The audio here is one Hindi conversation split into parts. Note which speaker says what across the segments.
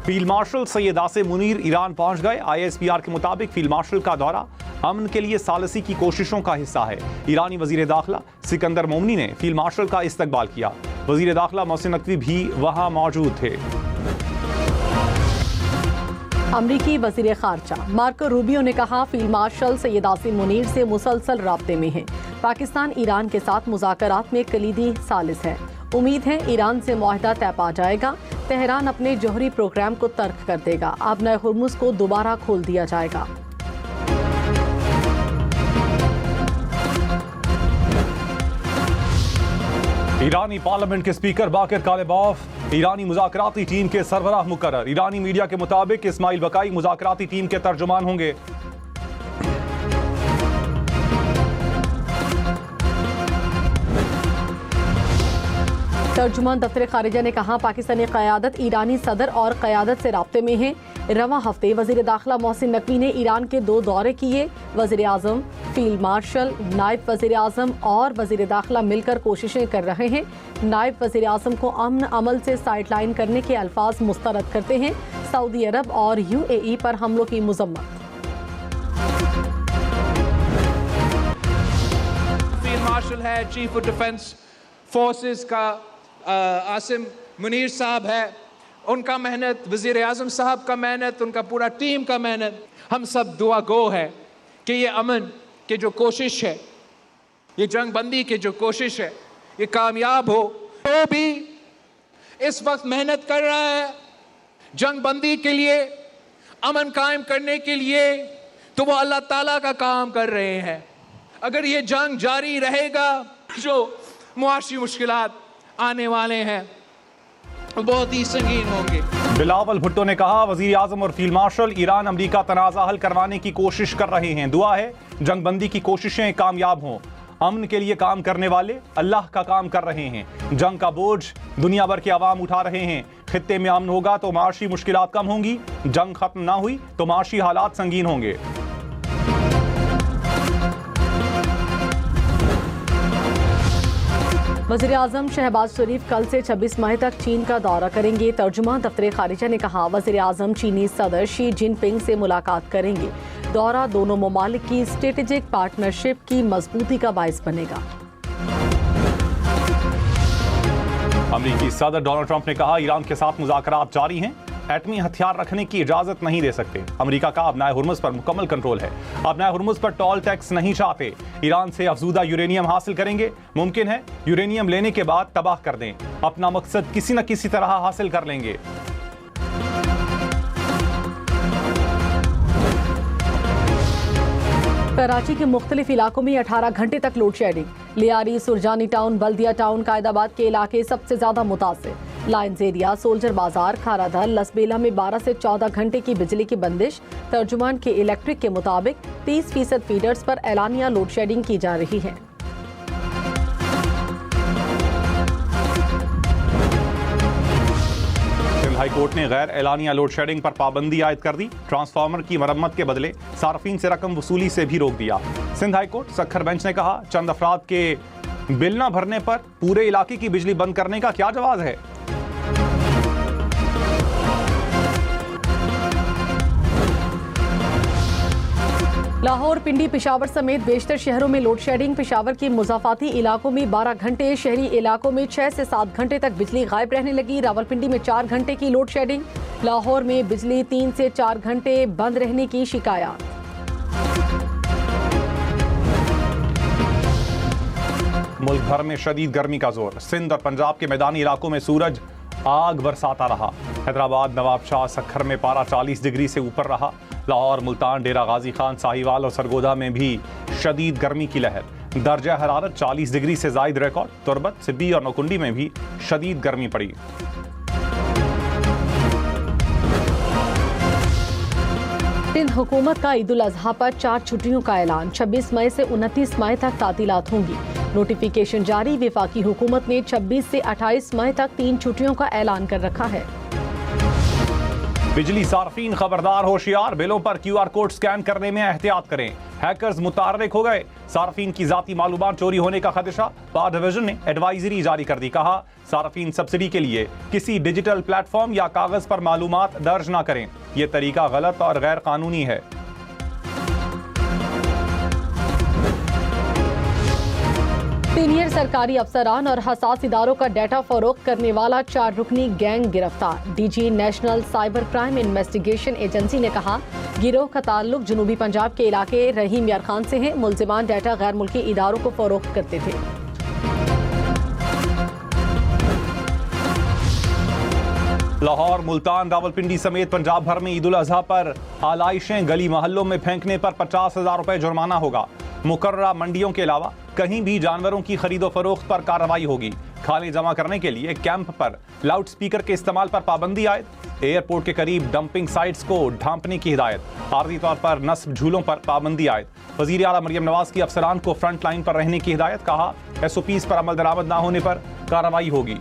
Speaker 1: Field marshal Syed Asim Munir Iran पहुंच गए। ISPR के मुताबिक फील्ड मार्शल का दौरा अमन के लिए सालसी की कोशिशों का हिस्सा है। ईरानी वजीर दाखिला सिकंदर मोमनी ने फील्ड मार्शल का इस्तकबाल किया। वजीर दाखिला मोहसिन नकवी भी वहां मौजूद थे।
Speaker 2: अमरीकी वजीर खारजा मार्को रूबियो ने कहा फील्ड मार्शल सैयद आसिम मुनीर से मुसलसल राब्ते में है। पाकिस्तान ईरान के साथ मुज़ाकरात में कलीदी सालिस है। उम्मीद है ईरान से मुआहदा तय पा जाएगा। तेहरान अपने जौहरी प्रोग्राम को तर्क कर देगा। आबनाए हुर्मुज़ को दोबारा खोल दिया जाएगा।
Speaker 1: ईरानी पार्लियामेंट के स्पीकर बाकिर कालिबॉफ ईरानी मुज़ाकराती टीम के सरबराह मुकर्रर। ईरानी मीडिया के मुताबिक इस्माइल बकाई मुज़ाकराती टीम के तर्जुमान होंगे।
Speaker 2: तर्जुमान दफ्तर खारिजा ने कहा पाकिस्तानी क़यादत ईरानी सदर और क़यादत से राब्ते में है। रवां हफ्ते वज़ीर दाखिला मोहसिन नकवी ने ईरान के 2 दौरे किए। वज़ीर आज़म, फील्ड मार्शल, नायब वज़ीर आज़म और वज़ीर दाखिला मिलकर कोशिशें कर रहे हैं। नायब वज़ीर आज़म को अमन अमल से साइडलाइन करने के अल्फाज मुस्तरद करते हैं। सऊदी अरब और UAE पर हमलों की मज़म्मत।
Speaker 3: फील्ड मार्शल है, चीफ ऑफ डिफेंस फोर्सेस का आसिम मुनीर साहब है, उनका मेहनत, वज़ीर आज़म साहब का मेहनत, उनका पूरा टीम का मेहनत, हम सब दुआ गो है कि ये अमन की जो कोशिश है, ये जंग बंदी की जो कोशिश है, ये कामयाब हो। तो भी इस वक्त मेहनत कर रहा है जंग बंदी के लिए, अमन कायम करने के लिए, तो वो अल्लाह ताला का काम कर रहे हैं। अगर ये जंग जारी रहेगा, जो मुआशी मुश्किलात आने वाले हैं बहुत ही संगीन होंगे।
Speaker 1: बिलावल भुट्टो ने कहा वजीर आजम और फील्ड मार्शल ईरान अमरीका तनाज़ा हल करवाने की कोशिश कर रहे हैं। दुआ है जंग बंदी की कोशिशें कामयाब हों। अमन के लिए काम करने वाले अल्लाह का काम कर रहे हैं। जंग का बोझ दुनिया भर के अवाम उठा रहे हैं। खित्ते में अमन होगा तो माशी मुश्किलात कम होंगी। जंग खत्म ना हुई तो माशी हालात संगीन होंगे।
Speaker 2: वज़ीर आज़म शहबाज शरीफ कल से 26 मई तक चीन का दौरा करेंगे। तर्जुमान दफ्तर खारिजा ने कहा वज़ीर आज़म चीनी सदर शी जिनपिंग से मुलाकात करेंगे। दौरा दोनों ममालिक की स्ट्रेटेजिक पार्टनरशिप की मजबूती का बाइस बनेगा।
Speaker 1: अमेरिकी सदर डोनाल्ड ट्रंप ने कहा ईरान के साथ मुज़ाकरात जारी हैं। एटमी हथियार रखने की इजाजत नहीं दे सकते। अमेरिका का आबनाए हुर्मुज़ पर मुकम्मल कंट्रोल है। आबनाए हुर्मुज़ पर टोल टैक्स नहीं चाहते। ईरान से अफजूदा यूरेनियम हासिल करेंगे। मुमकिन है यूरेनियम लेने के बाद तबाह कर दें। अपना मकसद किसी न किसी तरह हासिल कर लेंगे।
Speaker 2: कराची के मुख्तलिफ इलाकों में 18 घंटे तक load shedding. Lyari, Surjani town, Baldia town, Qaidabad के इलाके सबसे ज्यादा मुतासिर। लाइन्स एरिया, सोल्जर बाजार, खारादर, लसबेला में 12 से 14 घंटे की बिजली की बंदिश। तर्जुमान के इलेक्ट्रिक के मुताबिक 30% फीडर्स पर एलानिया लोड शेडिंग की जा रही है।
Speaker 1: हाई कोर्ट ने गैर एलानिया लोड शेडिंग पर पाबंदी आयद कर दी। ट्रांसफार्मर की मरम्मत के बदले सार्फिन से रकम वसूली से भी रोक दिया। Sindh high court Sukkur bench ने कहा चंद अफराद के बिल न भरने पर पूरे इलाके की बिजली बंद करने का क्या जवाब है।
Speaker 2: लाहौर, पिंडी, पेशावर समेत बेशतर शहरों में लोड शेडिंग। पेशावर के मुजाफाती इलाकों में 12 घंटे, शहरी इलाकों में 6 से 7 घंटे तक बिजली गायब रहने लगी। रावलपिंडी में 4 घंटे की लोड शेडिंग। लाहौर में बिजली 3 से 4 घंटे बंद रहने की शिकायत।
Speaker 1: मुल्क भर में शदीद गर्मी का जोर। सिंध और पंजाब के मैदानी इलाकों में सूरज आग बरसाता रहा। हैदराबाद, नवाबशाह, सखर में पारा 40 डिग्री से ऊपर रहा। लाहौर, मुल्तान, डेरा गाजी खान, साहिवाल और सरगोदा में भी शदीद गर्मी की लहर। दर्जा हरारत 40 डिग्री से जायद रिकॉर्ड। तुरबत, सिब्बी और नौकुंडी में भी शदीद गर्मी पड़ी।
Speaker 2: सिंध हुकूमत का ईद उल अजहा पर 4 छुट्टियों का ऐलान। 26 मई से 29 मई तक तातीलात होंगी। नोटिफिकेशन जारी। वफाकी हुकूमत ने 26 से 28 मई तक 3 छुट्टियों का ऐलान कर रखा है।
Speaker 1: बिजली सार्फिन खबरदार, होशियार। बिलों पर QR कोड स्कैन करने में एहतियात करें। हैकर्स मुतहर्रिक हो गए, सार्फिन की जाती मालूमात चोरी होने का खदशा। बार डिवीजन ने एडवाइजरी जारी कर दी, कहा सार्फिन सब्सिडी के लिए किसी डिजिटल प्लेटफॉर्म या कागज पर मालूमात दर्ज ना करें, यह तरीका गलत और गैर कानूनी है।
Speaker 2: सीनियर सरकारी अफसरान और हसास इदारों का डाटा फरोख्त करने वाला 4 रुकनी गैंग गिरफ्तार। DG national cyber crime investigation agency ने कहा गिरोह का ताल्लुक जनूबी पंजाब के इलाके रहीम यार खान से है। मुल्जिमान डाटा गैर मुल्की इदारों को फरोख्त करते थे।
Speaker 1: लाहौर, मुल्तान, रावलपिंडी समेत पंजाब भर में ईद उल अजहा पर आलाइशें गली मोहल्लों में फेंकने पर 50,000 रुपए जुर्माना होगा। मुकर्ररा मंडियों के अलावा कहीं भी जानवरों की खरीदो फरोख्त पर कार्रवाई होगी। खाने जमा करने के लिए कैंप पर लाउड स्पीकर के इस्तेमाल पर पाबंदी आयद। एयरपोर्ट के करीब डंपिंग साइट्स को ढांपने की हिदायत। आर्जी तौर पर नस्ब झूलों पर पाबंदी आयद। वजीर आला मरियम नवाज की अफसरान को फ्रंट लाइन पर रहने की हिदायत, कहा SOPs पर अमल दरामद न होने पर कार्रवाई होगी।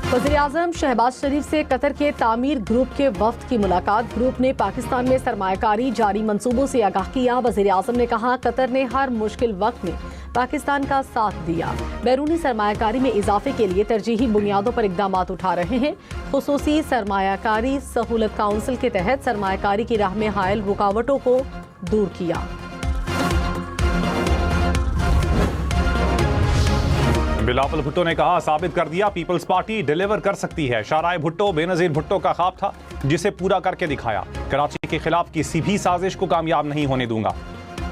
Speaker 2: वज़ीर-ए-आज़म शहबाज शरीफ से कतर के तामीर ग्रुप के वफ्द की मुलाकात। ग्रुप ने पाकिस्तान में सरमायाकारी जारी मंसूबों से आगाह किया। वज़ीर-ए-आज़म ने कहा कतर ने हर मुश्किल वक्त में पाकिस्तान का साथ दिया। बैरूनी सरमायाकारी में इजाफे के लिए तरजीही बुनियादों पर इकदाम उठा रहे हैं। खुसूसी सरमायाकारी सहूलत काउंसिल के तहत सरमायाकारी की राह में हायल रुकावटों को दूर किया।
Speaker 1: बिलावल भुट्टो ने कहा साबित कर दिया पीपल्स पार्टी डिलीवर कर सकती है। शाहराय भुट्टो बेनजीर भुट्टो का ख्वाब था जिसे पूरा करके दिखाया। कराची के खिलाफ किसी भी साजिश को कामयाब नहीं होने दूंगा।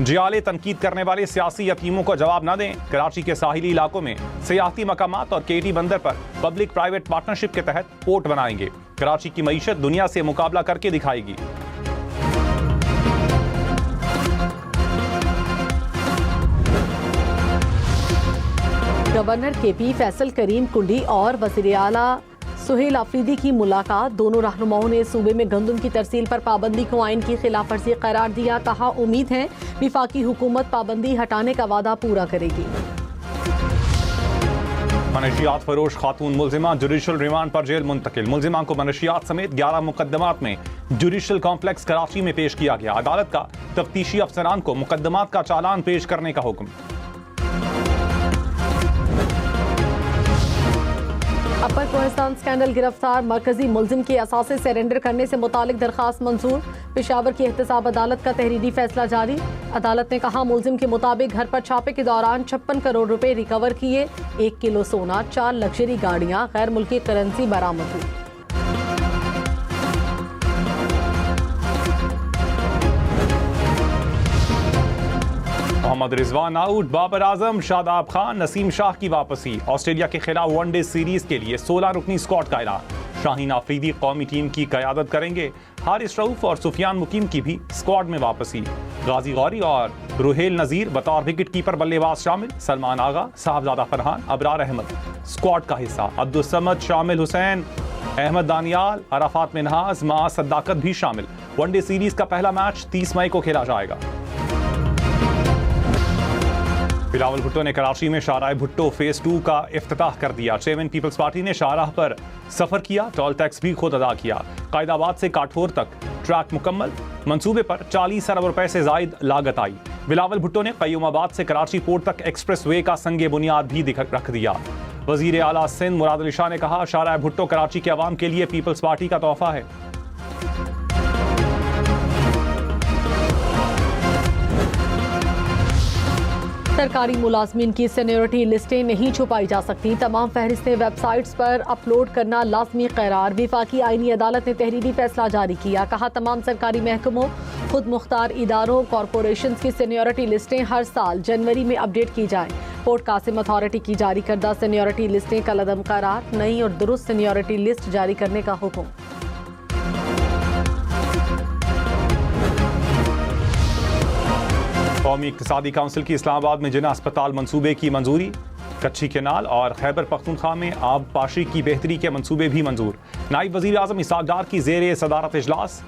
Speaker 1: जियाले तनकीद करने वाले सियासी यतीमों को जवाब न दें। कराची के साहिली इलाकों में सियाहती मकामात और केटी बंदर पर पब्लिक प्राइवेट पार्टनरशिप के तहत पोर्ट बनाएंगे। कराची की मईशत दुनिया से मुकाबला करके दिखाएगी।
Speaker 2: गवर्नर KP फैसल करीम कुंडी और वज़ीर आला सुहेल आफरीदी की मुलाकात। दोनों रहनुमाओं ने सूबे में गंदम की तरसील पर पाबंदी को आइन की खिलाफ वर्जी करार दिया। कहा उम्मीद है विफाकी हुकूमत पाबंदी हटाने का वादा पूरा करेगी।
Speaker 1: मनशियात फरोश खातून मुल्जिमा जुडिशल रिमांड पर जेल मुंतकिल। मुल्जिमा को मनशियात समेत 11 मुकदमात में जुडिशल कॉम्प्लेक्स कराची में पेश किया गया। अदालत का तफ्तीशी अफसरान को मुकदमात का चालान पेश करने का हुक्म।
Speaker 2: अपर कोहिस्तान स्कैंडल गिरफ्तार मरकजी मुल्जिम के असासे सरेंडर करने से मुतालिक दरखास्त मंजूर। पेशावर की एहतसाब अदालत का तहरीरी फैसला जारी। अदालत ने कहा मुल्जिम के मुताबिक घर पर छापे के दौरान 56 करोड़ रुपए रिकवर किए। 1 किलो सोना, 4 लग्जरी गाड़ियां, गैर मुल्की करेंसी बरामद हुई।
Speaker 1: मोहम्मद रिजवान आउट, बाबर आजम, शादाब खान, नसीम शाह की वापसी। ऑस्ट्रेलिया के खिलाफ वनडे सीरीज के लिए 16 रुकनी स्क्वाड का ऐलान। शाहीन आफरीदी कौमी टीम की क़यादत करेंगे। हारिस रऊफ और सुफियान मुकीम की भी स्क्वाड में वापसी। गाजी गौरी और रुहेल नजीर बतौर विकेट कीपर बल्लेबाज शामिल। सलमान आगा, साहबजादा फरहान, अबरार अहमद स्क्वाड का हिस्सा। अब्दुल समद, शामिल हुसैन, अहमद दानियाल, अराफात मिनहाज, मां सद्दाकत भी शामिल। वनडे सीरीज का पहला मैच 30 मई को खेला जाएगा। बिलावल भुट्टो ने कराची में शाहराह भुट्टो फेज 2 का इफ्तिताह कर दिया। चेयरमैन पीपल्स पार्टी ने शाहराह पर सफर किया। टोल टैक्स भी खुद अदा किया। कायदाबाद से काठोर तक ट्रैक मुकम्मल। मंसूबे पर 40 अरब रुपए से जायद लागत आई। बिलावल भुट्टो ने कयूमाबाद से कराची पोर्ट तक एक्सप्रेस वे का संगे बुनियाद भी रख दिया। वजीर आला सिंध मुराद अली शाह ने कहा शाहराह भुट्टो कराची के अवाम के लिए पीपल्स पार्टी का तोहफा है।
Speaker 2: सरकारी मुलाजमीन की सीनियरिटी लिस्टें नहीं छुपाई जा सकती। तमाम फहरिस्तें वेबसाइट्स पर अपलोड करना लाजमी करार। विफाकी आईनी अदालत ने तहरीरी फैसला जारी किया। कहा तमाम सरकारी महकमों, खुद मुख्तार इदारों, कॉरपोरेशन की सीनियरिटी लिस्टें हर साल जनवरी में अपडेट की जाएं। पोर्ट कासिम अथॉरिटी की जारी करदा सीनियरिटी लिस्टें कलअदम करार। नई और दुरुस्त सीनियरिटी लिस्ट जारी करने का हुक्म।
Speaker 1: कौमी इक्तिसादी काउंसिल की इस्लामाबाद में जिना अस्पताल मंसूबे की मंजूरी। कच्ची केनाल और खैबर पख्तूनख्वा में आब पाशी की बेहतरी के मंसूबे भी मंजूर। नायब वजीर आजम इसहाक डार की ज़ेरे सदारत इजलास।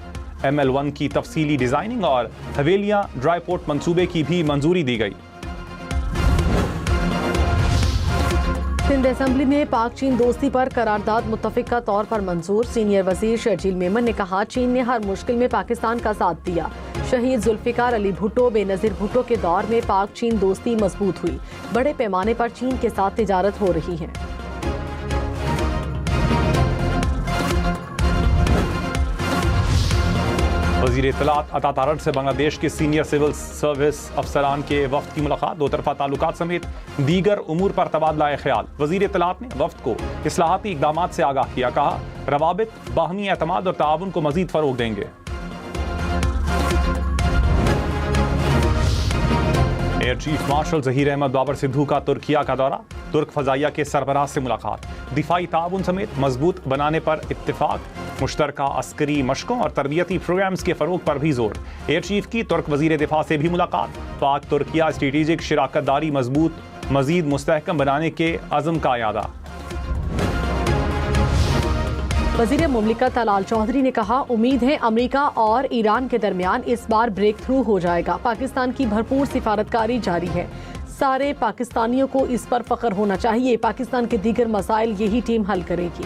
Speaker 1: ML1 की तफसीली डिजाइनिंग और हवेलियां ड्राई पोर्ट मंसूबे की भी मंजूरी दी गई।
Speaker 2: सिंध असेंबली में पाक चीन दोस्ती पर करारदाद मुत्तफिका तौर पर मंजूर। सीनियर वजीर शर्जील मेमन ने कहा, चीन ने हर मुश्किल में पाकिस्तान का साथ दिया। शहीद जुल्फिकार अली भुट्टो, बेनजीर भुट्टो के दौर में पाक चीन दोस्ती मजबूत हुई। बड़े पैमाने पर चीन के साथ तिजारत हो रही है।
Speaker 1: वज़ीर इत्तलात अता तारड़ से बांग्लादेश के सीनियर सिविल सर्विस अफसरान के वफ्द की मुलाकात। दो तरफा ताल्लुकात समेत दीगर उमूर पर तबादला ख्याल। वज़ीर इत्तलात ने वफ्द को इस्लाहाती इक़दामात से आगाह किया। कहा, रवाबित, बाहमी एतमाद और ताउन को मज़ीद फ़रोग़ देंगे। Air chief marshal Zaheer Ahmed Babar Sidhu का तुर्किया का दौरा। तुर्क फ़ज़ाइया के सरबराह से मुलाकात। दिफाई ताउन समेत मजबूत बनाने पर इत्तिफाक। मुश्तरका अस्करी मशकों और तरबियती प्रोग्राम्स के फ़रोग पर भी जोर। एयर चीफ की तुर्क वज़ीर दिफा से भी मुलाकात। पाक तुर्किया स्ट्रेटेजिक शराकतदारी मज़ीद मुस्तहकम बनाने के अज़म का यादा।
Speaker 2: वज़ीर मुमलिकत तलाल चौधरी ने कहा, उम्मीद है अमेरिका और ईरान के दरमियान इस बार ब्रेक थ्रू हो जाएगा। पाकिस्तान की भरपूर सिफारतकारी जारी है। सारे पाकिस्तानियों को इस पर फख्र होना चाहिए। पाकिस्तान के दीगर मसाइल यही टीम हल करेगी।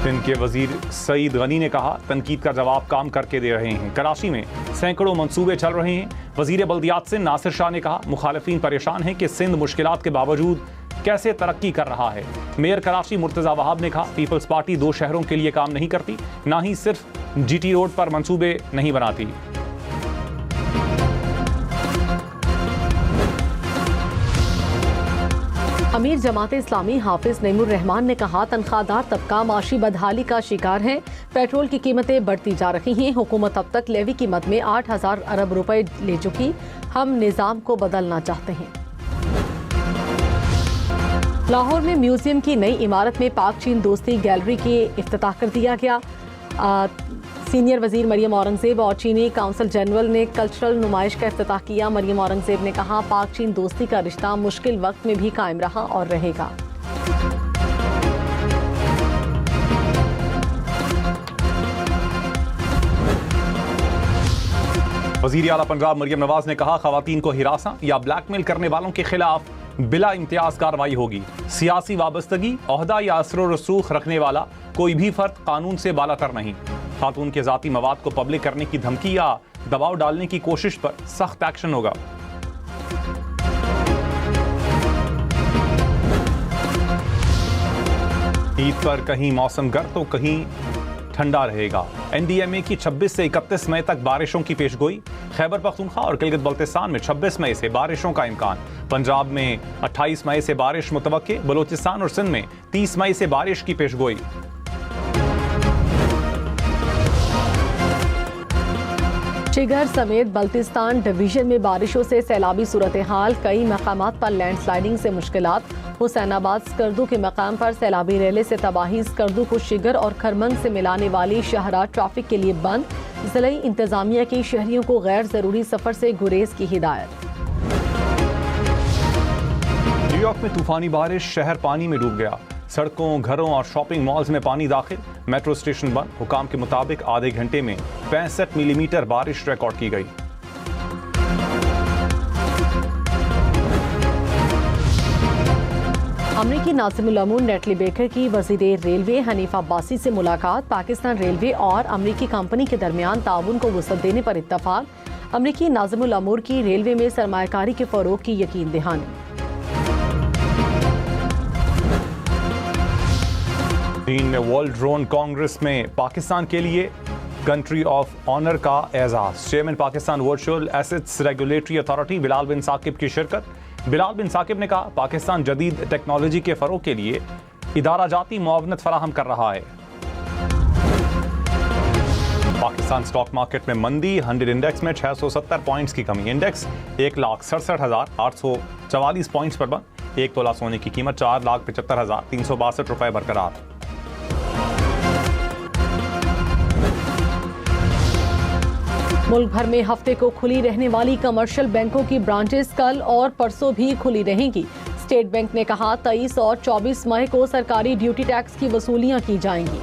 Speaker 1: सिंध के वजीर सईद गनी ने कहा, तनकीद का जवाब काम करके दे रहे हैं। कराची में सैकड़ों मंसूबे चल रहे हैं। वजीर बल्दियात सिंध नासिर शाह ने कहा, मुखालिफिन परेशान हैं कि सिंध मुश्किलात के बावजूद कैसे तरक्की कर रहा है। मेयर कराची मुर्तज़ा वहाब ने कहा, पीपल्स पार्टी दो शहरों के लिए काम नहीं करती, ना ही सिर्फ जीटी रोड पर मंसूबे नहीं बनाती।
Speaker 2: अमीर जमात इस्लामी हाफिज नईमुर रहमान ने कहा, तनख्वाहदार तबका माशी बदहाली का शिकार है। पेट्रोल की कीमतें बढ़ती जा रही हैं। हुकूमत अब तक लेवी कीमत में 8,000 अरब रुपए ले चुकी। हम निज़ाम को बदलना चाहते हैं। लाहौर में म्यूजियम की नई इमारत में पाक चीन दोस्ती गैलरी के इफ्तिताह कर दिया गया। सीनियर वजीर मरियम औरंगजेब और चीनी काउंसिल जनरल ने कल्चरल नुमाइश का इफ्तिताह किया। मरियम औरंगजेब ने कहा, पाक चीन दोस्ती का रिश्ता मुश्किल वक्त में भी कायम रहा और रहेगा।
Speaker 1: वज़ीर आला पंजाब मरियम नवाज ने कहा, खवातीन को हिरासा या ब्लैकमेल करने वालों के खिलाफ बिला इम्तियाज कार्रवाई होगी। सियासी वाबस्तगी, ओहदा या असर रसूख रखने वाला कोई भी फर्द कानून से बालातर नहीं। खातून के जाती मवाद को पब्लिक करने की धमकी या दबाव डालने की कोशिश पर सख्त एक्शन होगा। ईद पर कहीं मौसम गर्म तो कहीं ठंडा रहेगा। एनडीएमए की 26 से 31 मई तक बारिशों की पेशगोई। खैबर पख्तूनख्वा और गिलगित बल्तिस्तान में 26 मई से बारिशों का इम्कान। पंजाब में 28 मई से बारिश मुतवक्के। बलोचिस्तान और सिंध में 30 मई से बारिश की पेशगोई।
Speaker 2: शिगर समेत बल्तिस्तान डिवीजन में बारिशों से सैलाबी सूरत हाल। कई मकामात पर लैंडस्लाइडिंग से मुश्किलात। हुसैनाबाद स्कर्दू के मकाम पर सैलाबी रेले से तबाही। स्कर्दू को शिगर और खरमंग से मिलाने वाली शाहराह ट्रैफिक के लिए बंद। जिला इंतजामिया की शहरियों को गैर जरूरी सफर से गुरेज की हिदायत।
Speaker 1: न्यूयॉर्क में तूफानी बारिश, शहर पानी में डूब गया। सड़कों, घरों और शॉपिंग मॉल्स में पानी दाखिल। मेट्रो स्टेशन बंद। हुकाम के मुताबिक आधे घंटे में 65 मिलीमीटर बारिश रिकॉर्ड की गई।
Speaker 2: अमरीकी नाज़िमुल अमूर नेटली बेकर की वज़ीर रेलवे हनीफा अब्बासी से मुलाकात। पाकिस्तान रेलवे और अमरीकी कंपनी के दरमियान ताउन को वसअत देने पर इत्तफाक। अमरीकी नाज़िमुल अमूर की रेलवे में सरमायाकारी के फ़रोग़ की यकीन दहानी।
Speaker 1: चीन में वर्ल्ड ड्रोन कांग्रेस में पाकिस्तान के लिए कंट्री ऑफ ऑनर का एजाज। Chairman Pakistan virtual assets regulatory authority Bilal bin Saqib की शिरकत। बिलाल बिन साकिब ने कहा, पाकिस्तान जदीद टेक्नोलॉजी के फरोग के लिए इदारा जाती मुआवनत फराहम कर रहा है। पाकिस्तान स्टॉक मार्केट में मंदी। 100 इंडेक्स में 670 पॉइंट्स की कमी। इंडेक्स 1,67,844 पॉइंट्स पर बंद। 1 तोला सोने की कीमत 4,75,362 रुपए बरकरार।
Speaker 2: मुल्क भर में हफ्ते को खुली रहने वाली कमर्शियल बैंकों की ब्रांचेस कल और परसों भी खुली रहेंगी। स्टेट बैंक ने कहा, 23 और 24 मई को सरकारी ड्यूटी टैक्स की वसूलियां की जाएंगी।